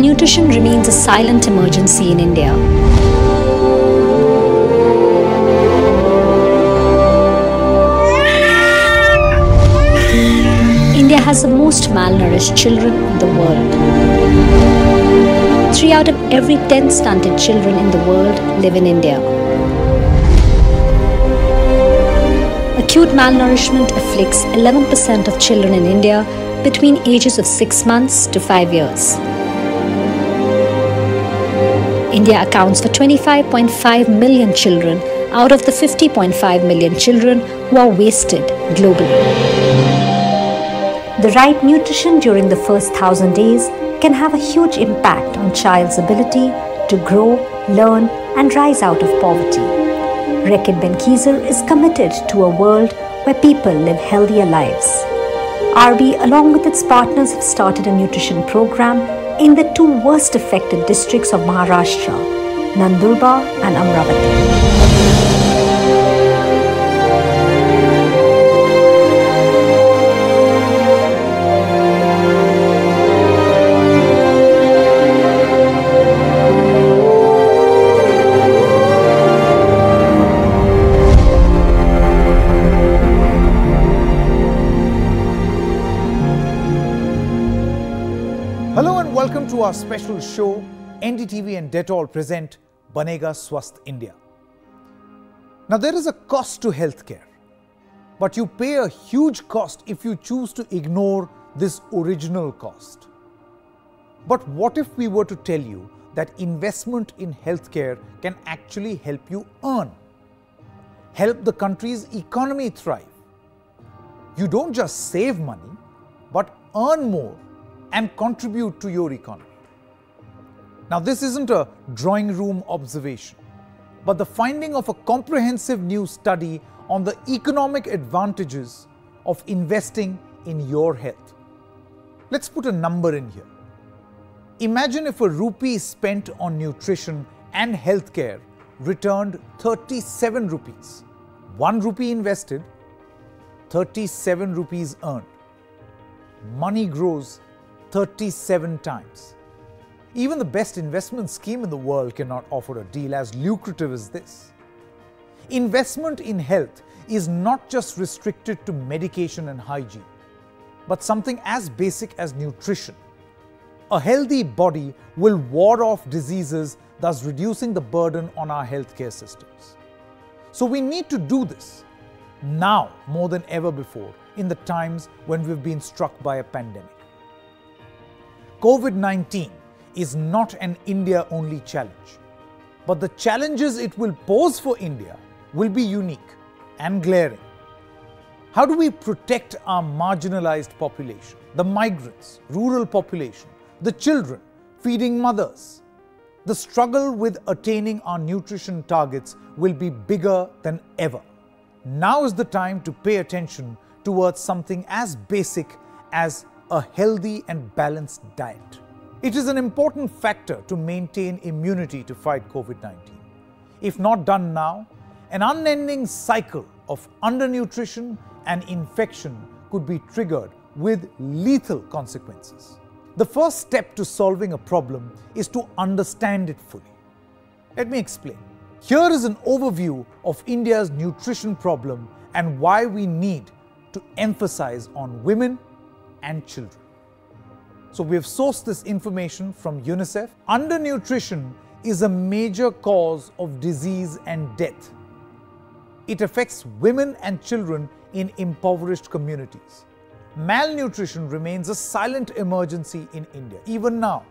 Malnutrition remains a silent emergency in India. India has the most malnourished children in the world. 3 out of every 10 stunted children in the world live in India. Acute malnourishment afflicts 11% of children in India between ages of 6 months to 5 years. India accounts for 25.5 million children out of the 50.5 million children who are wasted globally. The right nutrition during the first 1,000 days can have a huge impact on child's ability to grow, learn and rise out of poverty. Reckitt Benckiser is committed to a world where people live healthier lives. RB, along with its partners, have started a nutrition program in the 2 worst affected districts of Maharashtra, Nandurbar and Amravati. Hello and welcome to our special show. NDTV and Dettol present Banega Swasth India. Now there is a cost to healthcare, but you pay a huge cost if you choose to ignore this original cost. But what if we were to tell you that investment in healthcare can actually help you earn, help the country's economy thrive? You don't just save money, but earn more and contribute to your economy. Now this isn't a drawing room observation, but the finding of a comprehensive new study on the economic advantages of investing in your health. Let's put a number in here. Imagine if a rupee spent on nutrition and healthcare returned 37 rupees. 1 rupee invested, 37 rupees earned. Money grows 37 times. Even the best investment scheme in the world cannot offer a deal as lucrative as this. Investment in health is not just restricted to medication and hygiene, but something as basic as nutrition. A healthy body will ward off diseases, thus reducing the burden on our healthcare systems. So we need to do this now more than ever before in the times when we've been struck by a pandemic. COVID-19 is not an India-only challenge, but the challenges it will pose for India will be unique and glaring. How do we protect our marginalized population, the migrants, rural population, the children, feeding mothers? The struggle with attaining our nutrition targets will be bigger than ever. Now is the time to pay attention towards something as basic as a healthy and balanced diet. It is an important factor to maintain immunity to fight COVID-19. If not done now, an unending cycle of undernutrition and infection could be triggered with lethal consequences. The first step to solving a problem is to understand it fully. Let me explain. Here is an overview of India's nutrition problem and why we need to emphasize on women and children. So we have sourced this information from UNICEF. Undernutrition is a major cause of disease and death. It affects women and children in impoverished communities. Malnutrition remains a silent emergency in India, even now.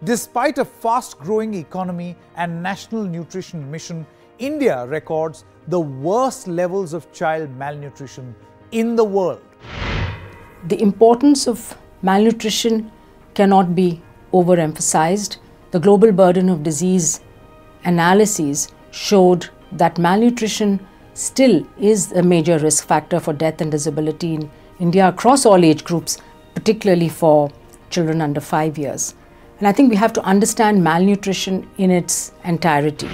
Despite a fast-growing economy and national nutrition mission, India records the worst levels of child malnutrition in the world. The importance of malnutrition cannot be overemphasized. The global burden of disease analyses showed that malnutrition still is a major risk factor for death and disability in India across all age groups, particularly for children under 5 years. And I think we have to understand malnutrition in its entirety.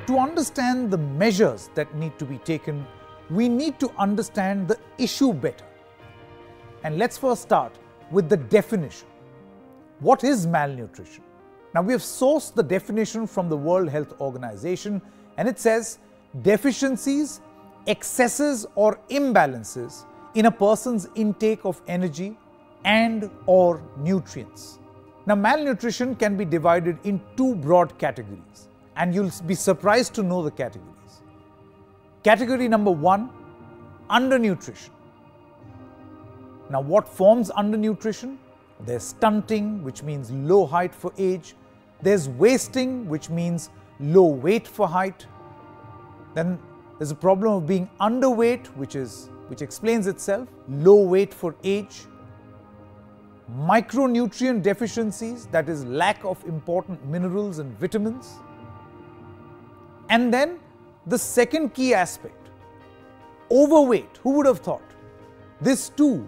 To understand the measures that need to be taken, we need to understand the issue better. And let's first start with the definition. What is malnutrition? Now, we have sourced the definition from the World Health Organization, and it says deficiencies, excesses or imbalances in a person's intake of energy and or nutrients. Now, malnutrition can be divided in two broad categories, and you'll be surprised to know the categories. Category number 1, undernutrition. Now, what forms undernutrition? There's stunting, which means low height for age. There's wasting, which means low weight for height. Then there's a problem of being underweight, which explains itself, low weight for age. Micronutrient deficiencies, that is lack of important minerals and vitamins. And then the second key aspect, overweight. Who would have thought? This too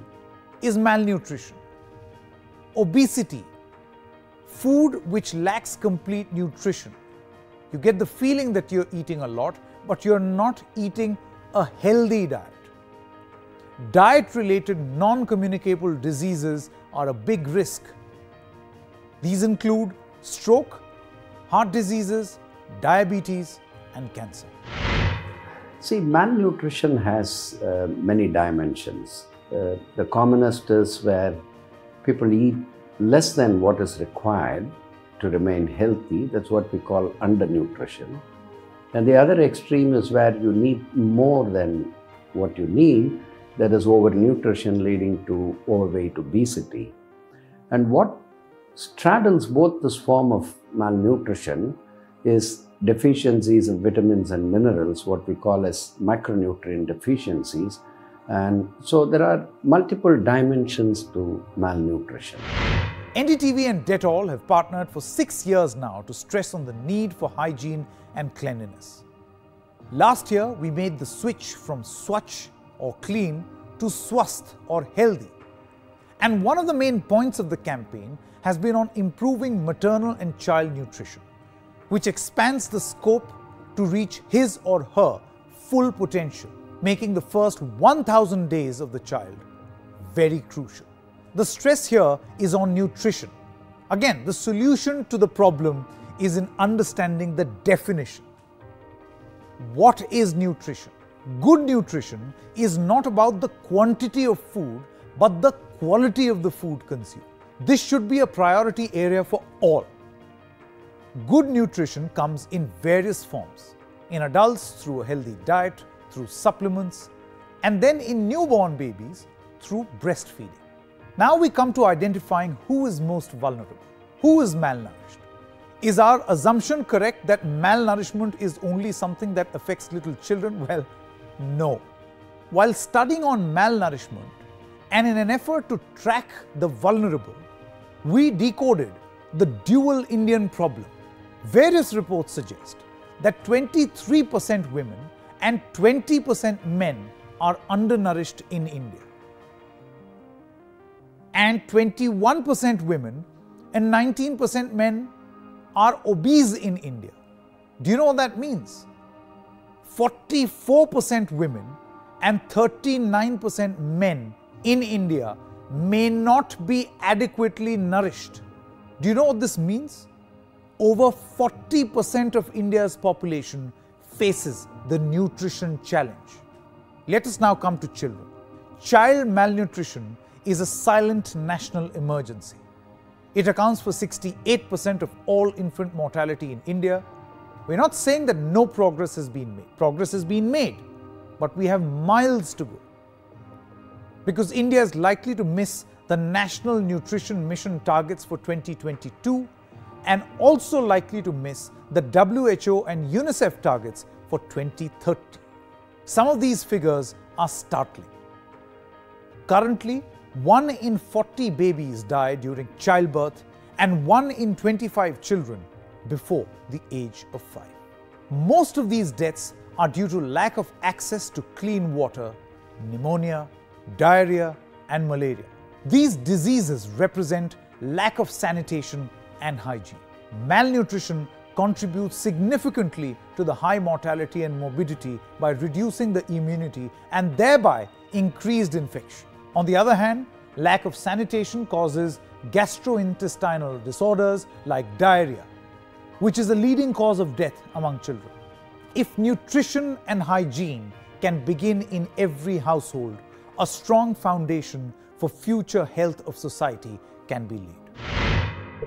is malnutrition. Obesity, food which lacks complete nutrition. You get the feeling that you're eating a lot, but you're not eating a healthy diet. Diet-related non-communicable diseases are a big risk. These include stroke, heart diseases, diabetes, and cancer. See, malnutrition has many dimensions. The commonest is where people eat less than what is required to remain healthy. That's what we call undernutrition. And the other extreme is where you need more than what you need. That is overnutrition leading to overweight, obesity. And what straddles both this form of malnutrition is deficiencies in vitamins and minerals, what we call as micronutrient deficiencies. And so there are multiple dimensions to malnutrition. NDTV and Dettol have partnered for 6 years now to stress on the need for hygiene and cleanliness. Last year, we made the switch from Swachh or clean to Swasth or healthy. And one of the main points of the campaign has been on improving maternal and child nutrition, which expands the scope to reach his or her full potential, making the first 1000 days of the child very crucial. The stress here is on nutrition. Again, the solution to the problem is in understanding the definition. What is nutrition? Good nutrition is not about the quantity of food, but the quality of the food consumed. This should be a priority area for all. Good nutrition comes in various forms. In adults, through a healthy diet, through supplements, and then in newborn babies, through breastfeeding. Now we come to identifying who is most vulnerable, who is malnourished. Is our assumption correct that malnourishment is only something that affects little children? Well, no. While studying on malnourishment and in an effort to track the vulnerable, we decoded the dual Indian problem. Various reports suggest that 23% women and 20% men are undernourished in India. And 21% women and 19% men are obese in India. Do you know what that means? 44% women and 39% men in India may not be adequately nourished. Do you know what this means? Over 40% of India's population faces the nutrition challenge. Let us now come to children. Child malnutrition is a silent national emergency. It accounts for 68% of all infant mortality in India. We're not saying that no progress has been made. Progress has been made, but we have miles to go. Because India is likely to miss the National Nutrition Mission targets for 2022 and also likely to miss the WHO and UNICEF targets for 2030. Some of these figures are startling. Currently, 1 in 40 babies die during childbirth and 1 in 25 children before the age of 5. Most of these deaths are due to lack of access to clean water, pneumonia, diarrhea, and malaria. These diseases represent lack of sanitation and hygiene. Malnutrition contributes significantly to the high mortality and morbidity by reducing the immunity and thereby increased infection. On the other hand, lack of sanitation causes gastrointestinal disorders like diarrhea, which is a leading cause of death among children. If nutrition and hygiene can begin in every household, a strong foundation for future health of society can be laid.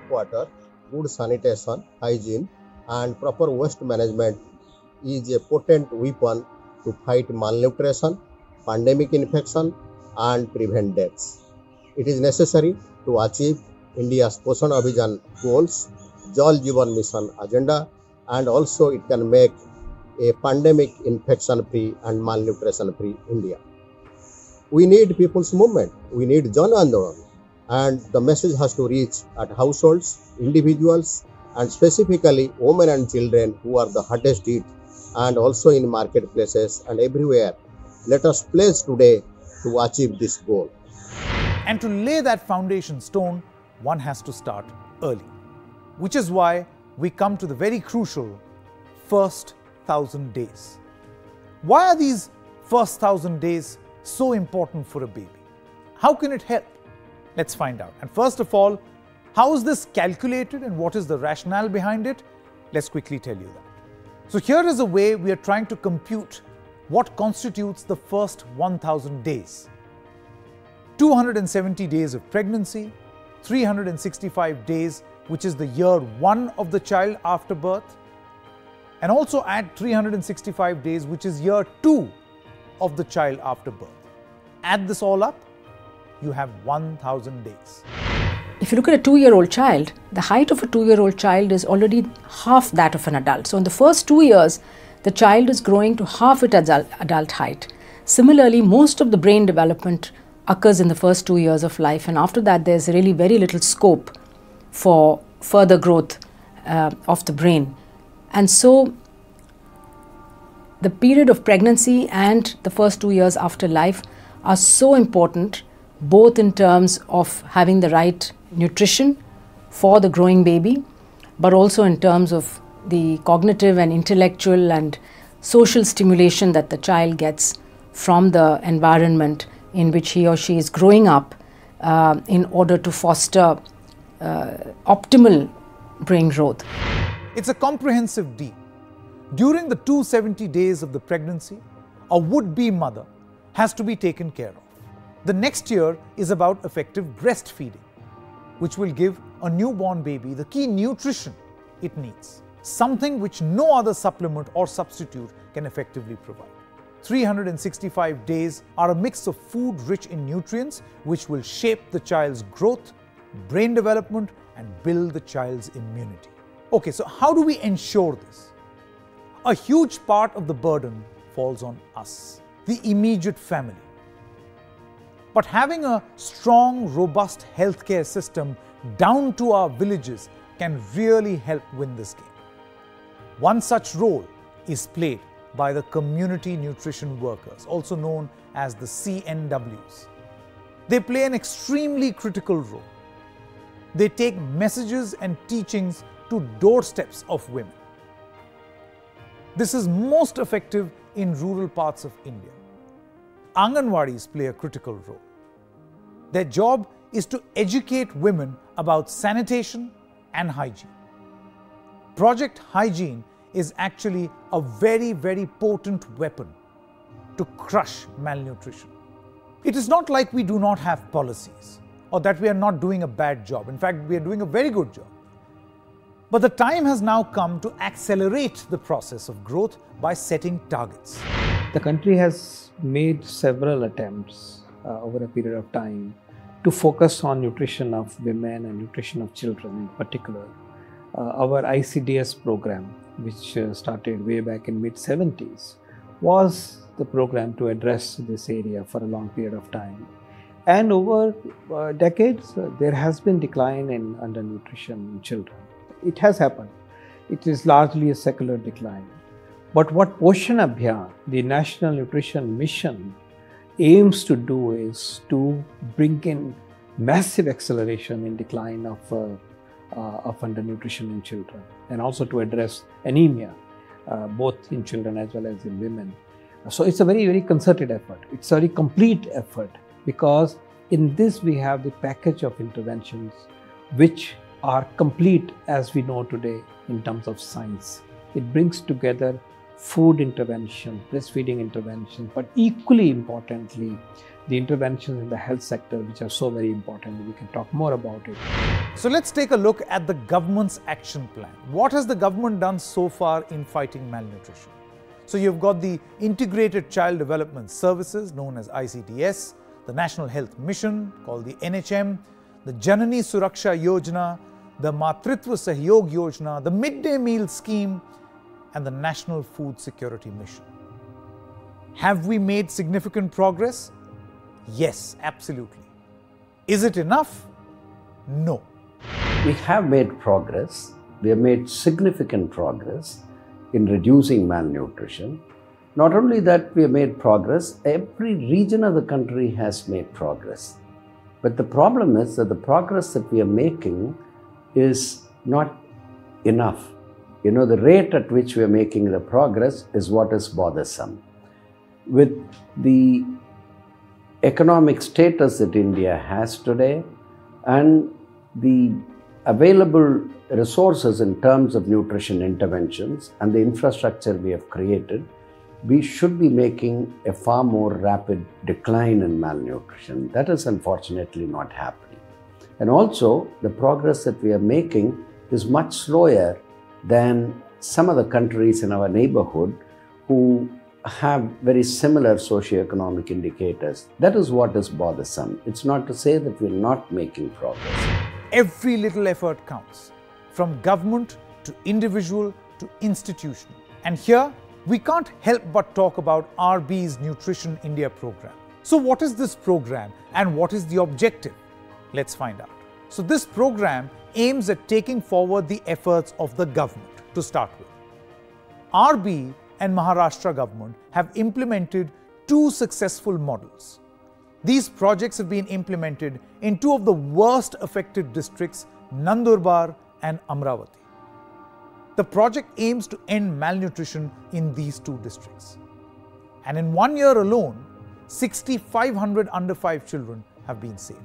Water, good sanitation, hygiene and proper waste management is a potent weapon to fight malnutrition, pandemic infection and prevent deaths. It is necessary to achieve India's Poshan Abhijan goals, Jal Jeevan Mission agenda, and also it can make a pandemic infection-free and malnutrition-free India. We need people's movement. We need Jan Andolan. And the message has to reach at households, individuals, and specifically women and children who are the hardest hit, and also in marketplaces and everywhere. Let us pledge today to achieve this goal. And to lay that foundation stone, one has to start early. Which is why we come to the very crucial first 1,000 days. Why are these first 1,000 days so important for a baby? How can it help? Let's find out. And first of all, how is this calculated and what is the rationale behind it? Let's quickly tell you that. So here is a way we are trying to compute what constitutes the first 1,000 days. 270 days of pregnancy, 365 days, which is the year 1 of the child after birth, and also add 365 days, which is year 2 of the child after birth. Add this all up, you have 1,000 days. If you look at a 2-year-old child, the height of a 2-year-old child is already half that of an adult. So in the first 2 years, the child is growing to half its adult height. Similarly, most of the brain development occurs in the first 2 years of life, and after that there's really very little scope for further growth of the brain. And so the period of pregnancy and the first 2 years after life are so important, both in terms of having the right nutrition for the growing baby, but also in terms of the cognitive and intellectual and social stimulation that the child gets from the environment in which he or she is growing up in order to foster optimal brain growth. It's a comprehensive deal. During the 270 days of the pregnancy, a would-be mother has to be taken care of. The next year is about effective breastfeeding, which will give a newborn baby the key nutrition it needs, something which no other supplement or substitute can effectively provide. 365 days are a mix of food rich in nutrients which will shape the child's growth, brain development, and build the child's immunity. Okay, so how do we ensure this? A huge part of the burden falls on us, the immediate family. But having a strong, robust healthcare system down to our villages can really help win this game. One such role is played by the community nutrition workers, also known as the CNWs. They play an extremely critical role. They take messages and teachings to doorsteps of women. This is most effective in rural parts of India. Anganwadis play a critical role. Their job is to educate women about sanitation and hygiene. Project Hygiene is actually a very, very potent weapon to crush malnutrition. It is not like we do not have policies or that we are not doing a bad job. In fact, we are doing a very good job. But the time has now come to accelerate the process of growth by setting targets. The country has made several attempts over a period of time to focus on nutrition of women and nutrition of children in particular. Our ICDS program, which started way back in mid-70s, was the program to address this area for a long period of time. And over decades, there has been decline in undernutrition in children. It has happened. It is largely a secular decline. But what Poshan Abhiyan, the National Nutrition Mission, aims to do is to bring in massive acceleration in decline of undernutrition in children, and also to address anemia, both in children as well as in women. So it's a very, very concerted effort. It's a very complete effort because In this, we have the package of interventions which are complete as we know today in terms of science. It brings together food intervention, breastfeeding intervention, but equally importantly, the interventions in the health sector, which are so very important. We can talk more about it. So let's take a look at the government's action plan. What has the government done so far in fighting malnutrition? So you've got the Integrated Child Development Services, known as ICDS, the National Health Mission, called the NHM, the Janani Suraksha Yojana, the Matritva Sahyog Yojana, the Midday Meal Scheme, and the National Food Security Mission. Have we made significant progress? Yes, absolutely. Is it enough? No. We have made progress. We have made significant progress in reducing malnutrition. Not only that we have made progress, every region of the country has made progress. But the problem is that the progress that we are making is not enough. You know, the rate at which we are making the progress is what is bothersome. With the economic status that India has today and the available resources in terms of nutrition interventions and the infrastructure we have created, we should be making a far more rapid decline in malnutrition. That is unfortunately not happening. And also, the progress that we are making is much slower than some of the countries in our neighborhood who have very similar socioeconomic indicators. That is what is bothersome. It's not to say that we're not making progress. Every little effort counts, from government to individual to institutional. And here, we can't help but talk about RB's Nutrition India program. So what is this program and what is the objective? Let's find out. So this program aims at taking forward the efforts of the government to start with. RB and Maharashtra government have implemented two successful models. These projects have been implemented in two of the worst affected districts, Nandurbar and Amravati. The project aims to end malnutrition in these two districts. And in 1 year alone, 6,500 under 5 children have been saved.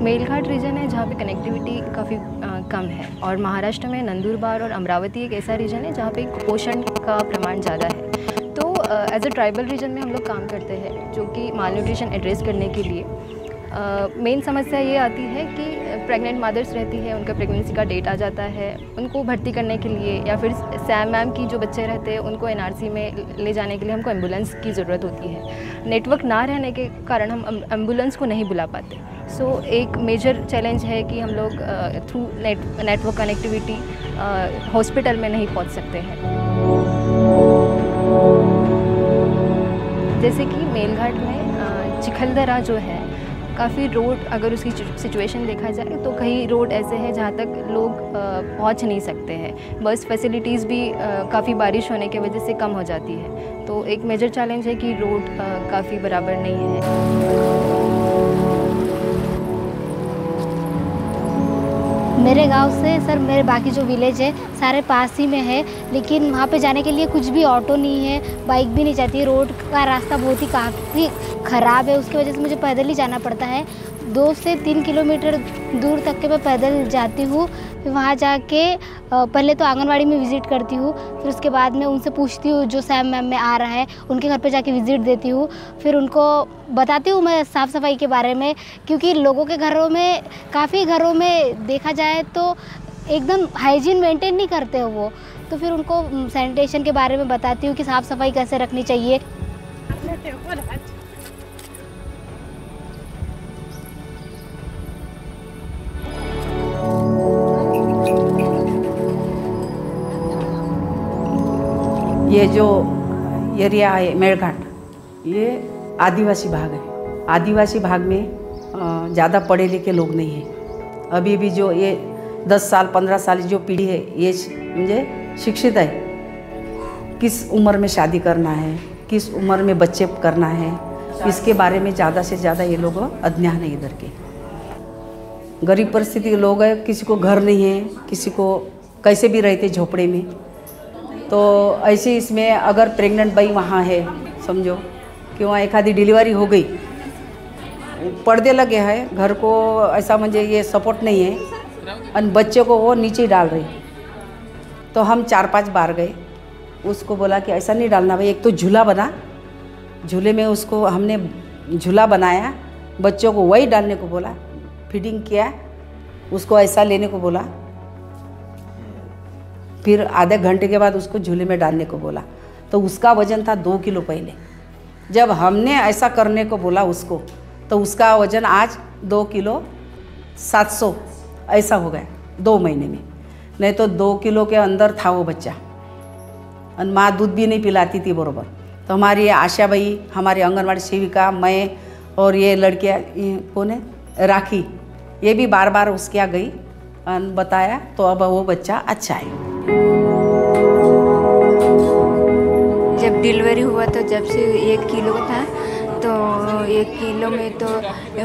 Melghat region है जहाँ पे connectivity काफ़ी कम है और महाराष्ट्र में नंदुरबार और अमरावती एक ऐसा रीजन है जहाँ पे कुपोषण का प्रमाण ज़्यादा है। तो एज अ ट्राइबल रीजन में हम लोग काम करते हैं जो कि मालन्यूट्रिशन एड्रेस करने के लिए मेन समस्या ये आती है कि प्रेग्नेंट मदर्स रहती है, उनका प्रेगनेंसी का डेट आ जाता है, उनको भर्ती करने के लिए या फिर सैम मैम की जो बच्चे रहते हैं उनको एनआरसी में ले जाने के लिए हमको एम्बुलेंस की ज़रूरत होती है। नेटवर्क ना रहने के कारण हम एम्बुलेंस को नहीं बुला पाते। सो एक मेजर चैलेंज है कि हम लोग थ्रू नेटवर्क कनेक्टिविटी हॉस्पिटल में नहीं पहुंच सकते हैं। जैसे कि मेलघाट में चिखलदरा जो है, काफ़ी रोड अगर उसकी सिचुएशन देखा जाए तो कई रोड ऐसे हैं जहाँ तक लोग पहुँच नहीं सकते हैं। बस फैसिलिटीज़ भी काफ़ी बारिश होने की वजह से कम हो जाती है। तो एक मेजर चैलेंज है कि रोड काफ़ी बराबर नहीं है। मेरे गांव से सर मेरे बाकी जो विलेज है सारे पास ही में है, लेकिन वहाँ पे जाने के लिए कुछ भी ऑटो नहीं है, बाइक भी नहीं जाती है। रोड का रास्ता बहुत ही काफ़ी ख़राब है, उसकी वजह से मुझे पैदल ही जाना पड़ता है। 2 से 3 किलोमीटर दूर तक के मैं पैदल जाती हूँ। फिर वहाँ जाके पहले तो आंगनवाड़ी में विज़िट करती हूँ, फिर उसके बाद में उनसे पूछती हूँ जो सैम मैम में आ रहा है, उनके घर पे जाके विज़िट देती हूँ। फिर उनको बताती हूँ मैं साफ़ सफाई के बारे में, क्योंकि लोगों के घरों में काफ़ी घरों में देखा जाए तो एकदम हाइजीन मेंटेन नहीं करते हो वो। तो फिर उनको सैनिटेशन के बारे में बताती हूँ कि साफ़ सफाई कैसे रखनी चाहिए। ये जो एरिया है मेलघाट, ये आदिवासी भाग है। आदिवासी भाग में ज़्यादा पढ़े लिखे लोग नहीं हैं। अभी भी जो ये 10 साल 15 साल जो पीढ़ी है ये मुझे शिक्षित है। किस उम्र में शादी करना है, किस उम्र में बच्चे करना है, इसके बारे में ज़्यादा से ज़्यादा ये लोग अज्ञान है। इधर के गरीब परिस्थिति के लोग हैं, किसी को घर नहीं है, किसी को कैसे भी रहते झोपड़े में। तो ऐसे इसमें अगर प्रेग्नेंट बाई वहाँ है समझो, किंवा एखादी डिलिव्हरी हो गई, पर्दे लगे हैं घर को, ऐसा मुझे ये सपोर्ट नहीं है और बच्चे को वो नीचे ही डाल रही। तो हम 4-5 बार गए, उसको बोला कि ऐसा नहीं डालना भाई, एक तो झूला बना, झूले में उसको हमने झूला बनाया, बच्चों को वही डालने को बोला, फीडिंग किया, उसको ऐसा लेने को बोला, फिर आधे घंटे के बाद उसको झूले में डालने को बोला। तो उसका वज़न था 2 किलो पहले। जब हमने ऐसा करने को बोला उसको, तो उसका वज़न आज 2 किलो 700 ऐसा हो गया 2 महीने में। नहीं तो 2 किलो के अंदर था वो बच्चा, और माँ दूध भी नहीं पिलाती थी बरोबर। तो हमारी आशा भाई, हमारी आंगनवाड़ी सेविका, मैं और ये लड़कियाँ, कौन है, राखी, ये भी बार बार उसके यहाँ गई और बताया, तो अब वो बच्चा अच्छा है। जब डिलीवरी हुआ तो जब से 1 किलो था, तो 1 किलो में तो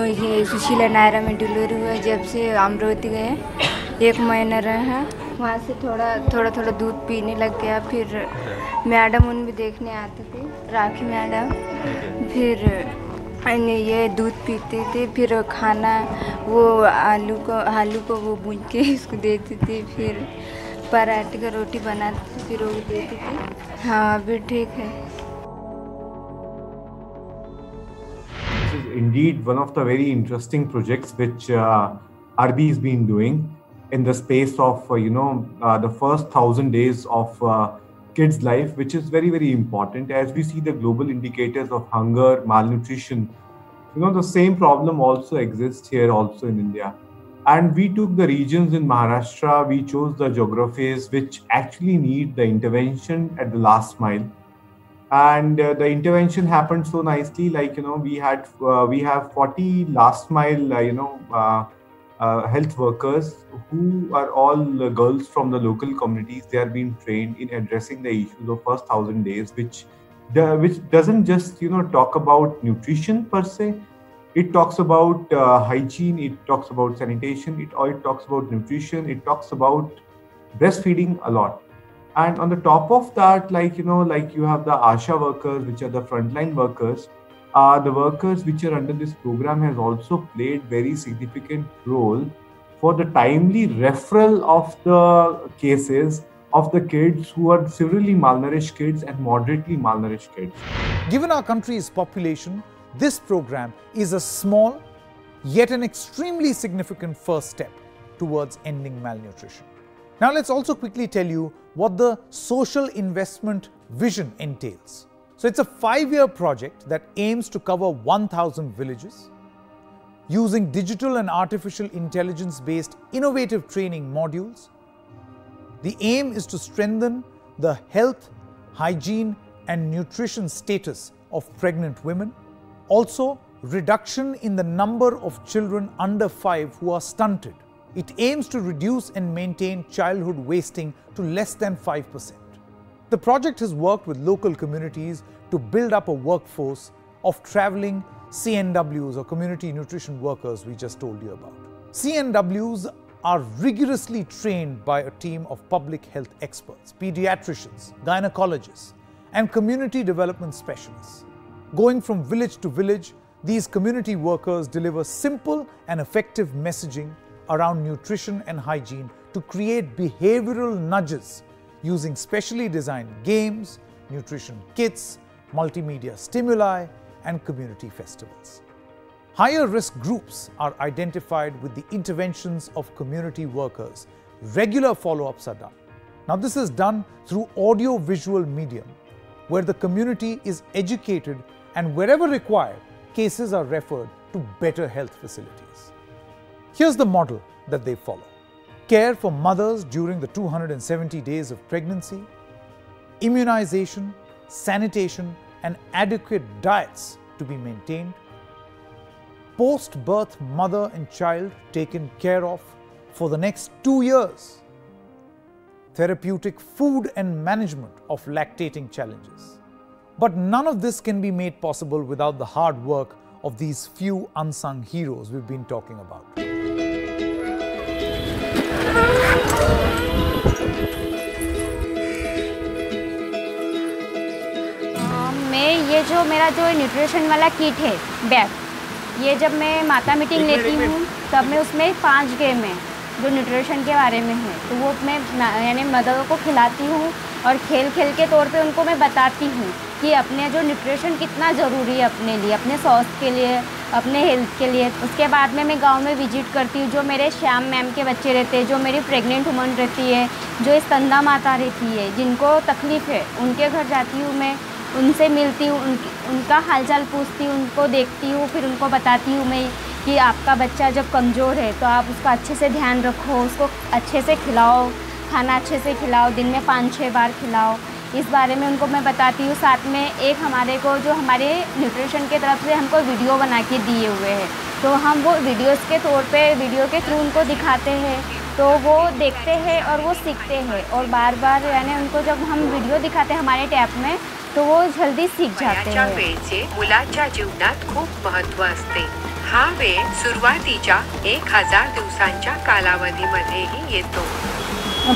ये सुशीला नायरा में डिलीवरी हुआ। जब से अमरावती गए 1 महीना रहा, वहाँ से थोड़ा दूध पीने लग गया। फिर मैडम उन भी देखने आते थे, राखी मैडम, फिर ये दूध पीते थे, फिर खाना वो आलू को वो भून के इसको देती थी, फिर पराठे का रोटी बनाती थी, फिर वो देती थी। हाँ, अभी ठीक है। This is indeed one of the very interesting projects which RB has been doing in the space of the first 1,000 days of kids' life, which is very, very important. As we see the global indicators of hunger, malnutrition, the same problem also exists here also in India. And we took the regions in Maharashtra, we chose the geographies which actually need the intervention at the last mile. And the intervention happened so nicely, like, we have 40 last mile, health workers who are all girls from the local communities. They are being trained in addressing the issues of first 1,000 days, which doesn't just talk about nutrition per se. It talks about hygiene, it talks about sanitation, it talks about nutrition, it talks about breastfeeding a lot. And on the top of that, you have the ASHA workers, which are the frontline workers. The workers which are under this program has also played very significant role for the timely referral of the cases of the kids who are severely malnourished kids and moderately malnourished kids. Given our country's population, this program is a small yet an extremely significant first step towards ending malnutrition. Now let's also quickly tell you what the social investment vision entails. So it's a 5-year project that aims to cover 1,000 villages using digital and artificial intelligence-based innovative training modules. The aim is to strengthen the health, hygiene and nutrition status of pregnant women. Also, reduction in the number of children under 5 who are stunted. It aims to reduce and maintain childhood wasting to less than 5%. The project has worked with local communities to build up a workforce of traveling CNWs or community nutrition workers we just told you about. CNWs are rigorously trained by a team of public health experts, pediatricians, gynecologists, and community development specialists. Going from village to village, these community workers deliver simple and effective messaging around nutrition and hygiene to create behavioral nudges using specially designed games, nutrition kits, multimedia stimuli, and community festivals. Higher risk groups are identified with the interventions of community workers. Regular follow-ups are done. Now this is done through audio-visual medium, where the community is educated and wherever required, cases are referred to better health facilities. Here's the model that they follow. Care for mothers during the 270 days of pregnancy, immunization, sanitation, and adequate diets to be maintained, post-birth mother and child taken care of for the next 2 years, therapeutic food and management of lactating challenges. But none of this can be made possible without the hard work of these few unsung heroes we've been talking about. में ये जो मेरा जो nutrition वाला kit है bag, ये जब मैं माता मीटिंग लेती हूँ तब मैं उसमें 5 गेम है जो न्यूट्रिशन के बारे में है, तो वो मैं यानी मदर को खिलाती हूँ और खेल खेल के तौर पे उनको मैं बताती हूँ कि अपने जो न्यूट्रिशन कितना ज़रूरी है अपने लिए, अपने स्वास्थ्य के लिए, अपने हेल्थ के लिए। उसके बाद में मैं गांव में विजिट करती हूँ, जो मेरे श्याम मैम के बच्चे रहते हैं, जो मेरी प्रेग्नेंट वुमन रहती है, जो स्तनदा माता रहती है, जिनको तकलीफ़ है, उनके घर जाती हूँ मैं, उनसे मिलती हूँ, उनका हालचाल पूछती हूँ, उनको देखती हूँ, फिर उनको बताती हूँ मैं कि आपका बच्चा जब कमज़ोर है तो आप उसका अच्छे से ध्यान रखो, उसको अच्छे से खिलाओ, खाना अच्छे से खिलाओ, दिन में 5-6 बार खिलाओ। इस बारे में उनको मैं बताती हूँ। साथ में एक हमारे को जो हमारे न्यूट्रिशन की तरफ से हमको वीडियो बना के दिए हुए हैं, तो हम वो वीडियोस के तौर पे वीडियो के थ्रू उनको दिखाते हैं, तो वो देखते हैं और वो सीखते हैं, और बार बार यानी उनको जब हम वीडियो दिखाते हैं हमारे टैब में तो वो जल्दी सीख जाते हैं। वेळचे मुलाच्या जीवनात खूप महत्त्व असते। हा वेळ सुरुवातीच्या 1000 दिवसांच्या कालावधीमध्येही येतो।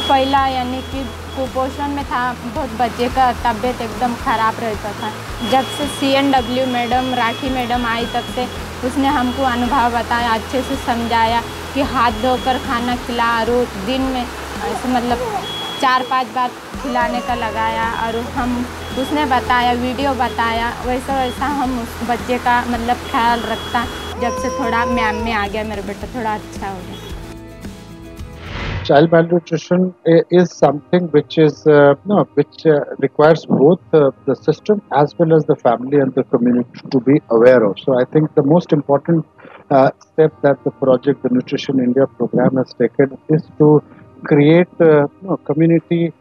पहला यानी कि कुपोषण में था, बहुत बच्चे का तबीयत एकदम ख़राब रहता था। जब से CNW मैडम, राखी मैडम आई तब से उसने हमको अनुभव बताया, अच्छे से समझाया कि हाथ धोकर खाना खिला, रोज दिन में ऐसे मतलब 4-5 बार खिलाने का लगाया, और हम उसने बताया, वीडियो बताया, वैसा वैसा हम उस बच्चे का मतलब ख्याल रखता। जब से थोड़ा मैम में आ गया मेरा बेटा, थोड़ा अच्छा हो गया। Child malnutrition is something which is requires both the system as well as the family and the community to be aware of. So I think the most important step that the project, the Nutrition India program, has taken is to create community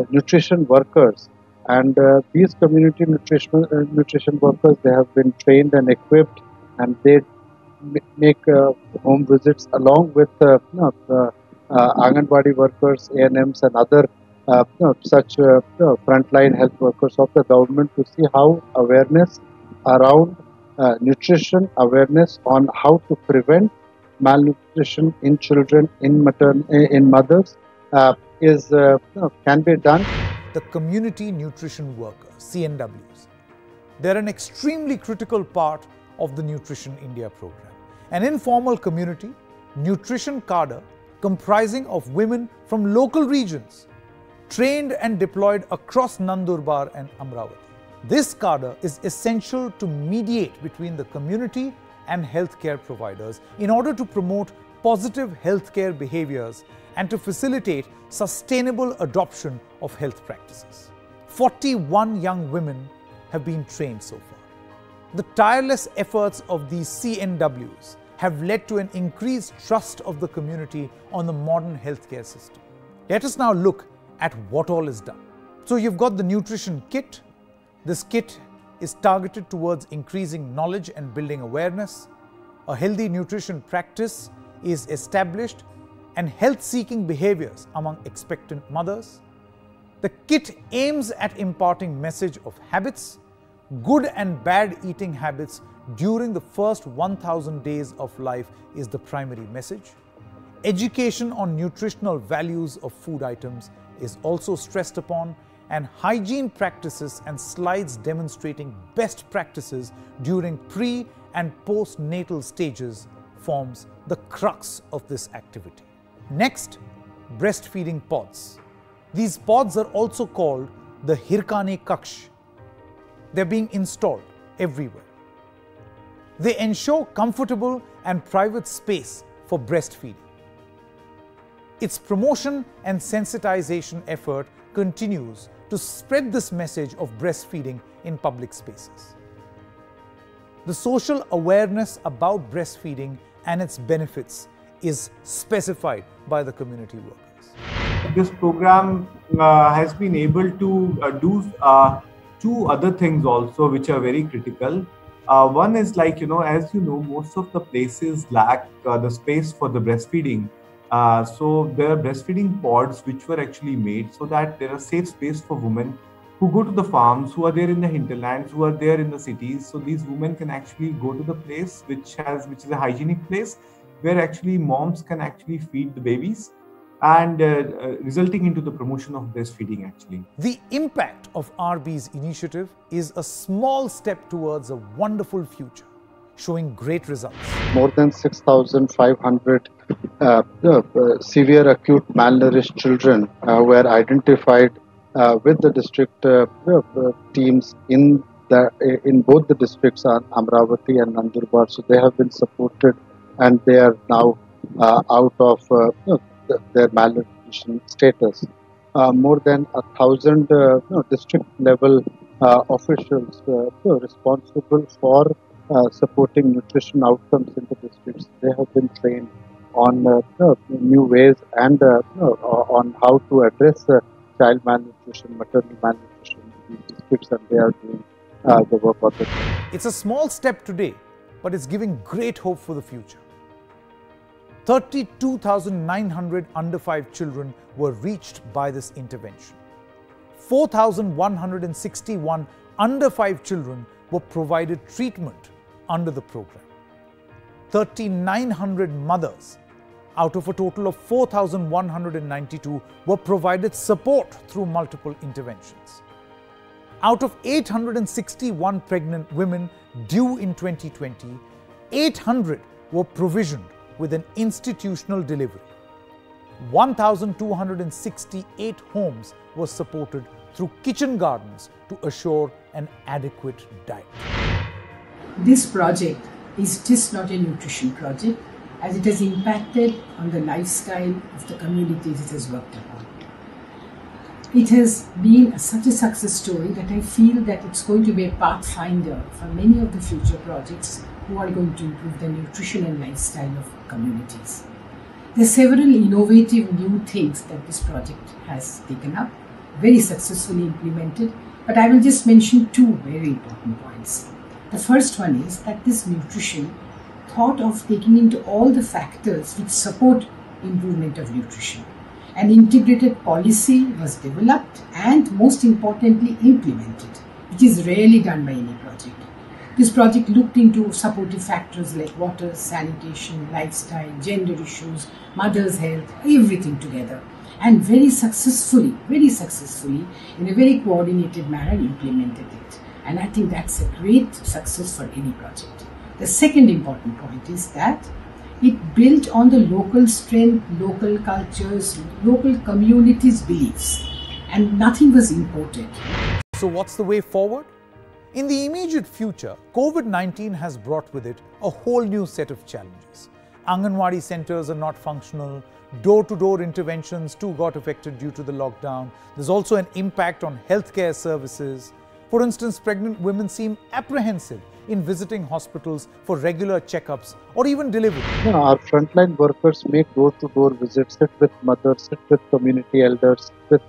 nutrition workers, and these community nutrition workers, they have been trained and equipped, and they make home visits along with Anganwadi workers, ANMs, and other such frontline health workers of the government to see how awareness around nutrition, awareness on how to prevent malnutrition in children, in mothers, can be done. The community nutrition workers, CNWs, they're an extremely critical part of the Nutrition India program. An informal community nutrition cadre comprising of women from local regions, trained and deployed across Nandurbar and Amravati. This cadre is essential to mediate between the community and healthcare providers in order to promote positive healthcare behaviors and to facilitate sustainable adoption of health practices. 41 young women have been trained so far. The tireless efforts of these CNWs have led to an increased trust of the community on the modern healthcare system. Let us now look at what all is done. So you've got the nutrition kit. This kit is targeted towards increasing knowledge and building awareness. A healthy nutrition practice is established and health-seeking behaviors among expectant mothers. The kit aims at imparting message of habits, good and bad eating habits during the first 1000 days of life is the primary message. Education on nutritional values of food items is also stressed upon, and hygiene practices and slides demonstrating best practices during pre- and postnatal stages forms the crux of this activity. Next, breastfeeding pods. These pods are also called the Hirkani Kaksh. They're being installed everywhere. They ensure comfortable and private space for breastfeeding. Its promotion and sensitization effort continues to spread this message of breastfeeding in public spaces. The social awareness about breastfeeding and its benefits is specified by the community workers. This program has been able to do two other things also which are very critical. One is as you know, most of the places lack the space for the breastfeeding. So there are breastfeeding pods which were actually made so that there are safe space for women who go to the farms, who are there in the hinterlands, who are there in the cities. So these women can actually go to the place which is a hygienic place where actually moms can actually feed the babies. and resulting into the promotion of breastfeeding actually. The impact of RB's initiative is a small step towards a wonderful future, showing great results. More than 6,500 severe acute malnourished children were identified with the district teams in both the districts, Amravati and Nandurbar. So they have been supported, and they are now out of their malnutrition status. More than 1,000 district level officials responsible for supporting nutrition outcomes in the districts. They have been trained on new ways and on how to address child malnutrition, maternal malnutrition in these districts, and they are doing the work on the ground. It's a small step today, but it's giving great hope for the future. 32,900 under 5 children were reached by this intervention. 4,161 under 5 children were provided treatment under the program. 3,900 mothers out of a total of 4,192 were provided support through multiple interventions. Out of 861 pregnant women due in 2020, 800 were provisioned with an institutional delivery. 1,268 homes were supported through kitchen gardens to assure an adequate diet. This project is just not a nutrition project, as it has impacted on the lifestyle of the communities it has worked upon. It has been such a success story that I feel that it's going to be a pathfinder for many of the future projects who are going to improve the nutrition and lifestyle of communities. There are several innovative new things that this project has taken up, very successfully implemented, but I will just mention two very important points. The first one is that this nutrition thought of taking into all the factors which support improvement of nutrition. An integrated policy was developed and, most importantly, implemented, which is rarely done by any project. This project looked into supportive factors like water, sanitation, lifestyle, gender issues, mother's health, everything together, and very successfully, in a very coordinated manner implemented it. And I think that's a great success for any project. The second important point is that it built on the local strength, local cultures, local communities' beliefs, and nothing was imported. So what's the way forward? In the immediate future, COVID-19 has brought with it a whole new set of challenges. Anganwadi centers are not functional, door-to-door interventions too got affected due to the lockdown. There's also an impact on healthcare services. For instance, pregnant women seem apprehensive in visiting hospitals for regular checkups or even delivery. Our frontline workers make door-to-door visits, sit with mothers, sit with community elders, with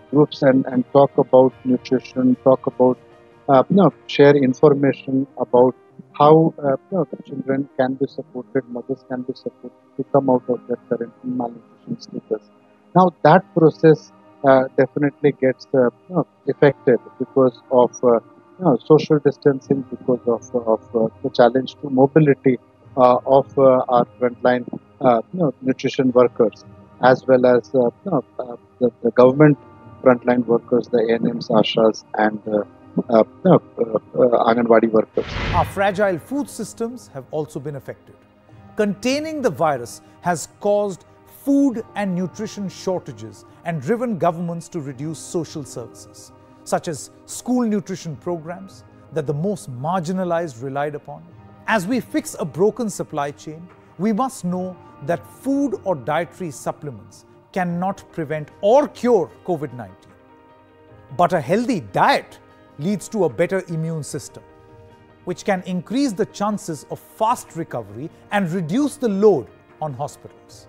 groups and talk about nutrition, talk about, share information about how children can be supported, mothers can be supported to come out of their current malnutrition status. Now that process definitely gets affected because of social distancing, because of the challenge to mobility of our frontline nutrition workers, as well as the government frontline workers, the ANMs, ASHAs, and Anganwadi workers. Our fragile food systems have also been affected. Containing the virus has caused food and nutrition shortages and driven governments to reduce social services, such as school nutrition programs that the most marginalized relied upon. As we fix a broken supply chain, we must know that food or dietary supplements cannot prevent or cure COVID-19. But a healthy diet leads to a better immune system, which can increase the chances of fast recovery and reduce the load on hospitals.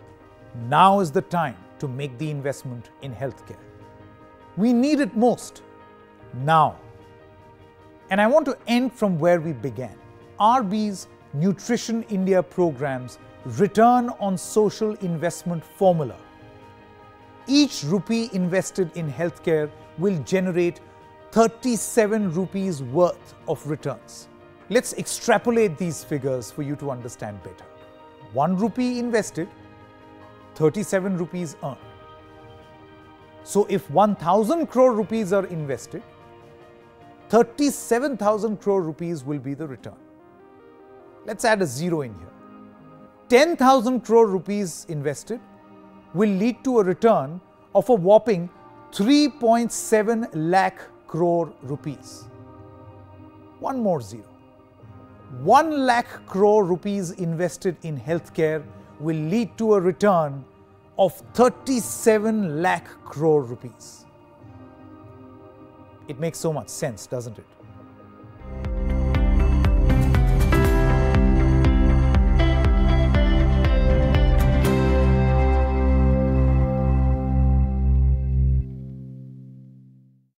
Now is the time to make the investment in healthcare. We need it most now. And I want to end from where we began. RB's Nutrition India program's return on social investment formula. Each rupee invested in healthcare will generate 37 rupees worth of returns. Let's extrapolate these figures for you to understand better. 1 rupee invested, 37 rupees earned. So if 1,000 crore rupees are invested, 37,000 crore rupees will be the return. Let's add a zero in here. 10,000 crore rupees invested will lead to a return of a whopping 3.7 lakh crore rupees. One more zero. 1 lakh crore rupees invested in healthcare will lead to a return of 37 lakh crore rupees. It makes so much sense, doesn't it?